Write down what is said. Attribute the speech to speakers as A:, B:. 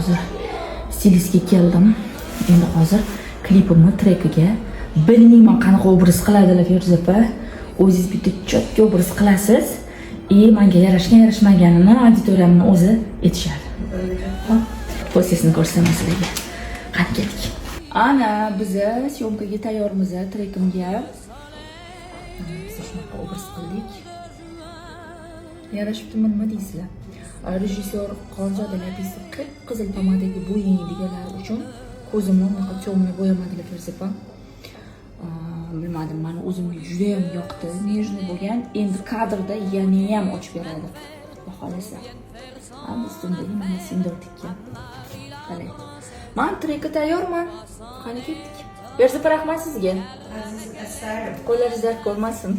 A: hozir stilistga keldim. Endi hozir klipimni trekiga bilmayman qanaqa obraz qiladilar Feruza opa. O'zingiz bitta chotga obraz qilasiz. Menga yarashgan yarashmaganini auditoriyamni o'zi aytishadi. Posesini ko'rsataman sizlarga. Qani ketdik. Ana biz syomkaga tayyormiz, trekimga. Biz shunaqa obraz qildik. Yarashibdimi nima deysizlar? Rejissyor Qonzodalar deysiz, qip-qizil pomadaga bo'yang deganlar uchun ko'zimni unaqa temniy bo'yamadilar Feruza opa. Bilmadim, meni o'zimga juda ham yoqdi, nejniy bo'lgan. Endi kadrda yana ham ochib beradi. Xohlasa. Biz tundagi mana sindortikka. Qalay. Men trekka tayyorman. Qani ketdik. Feruza opa, rahmat sizga. Qo'llaringiz dard ko'rmasin.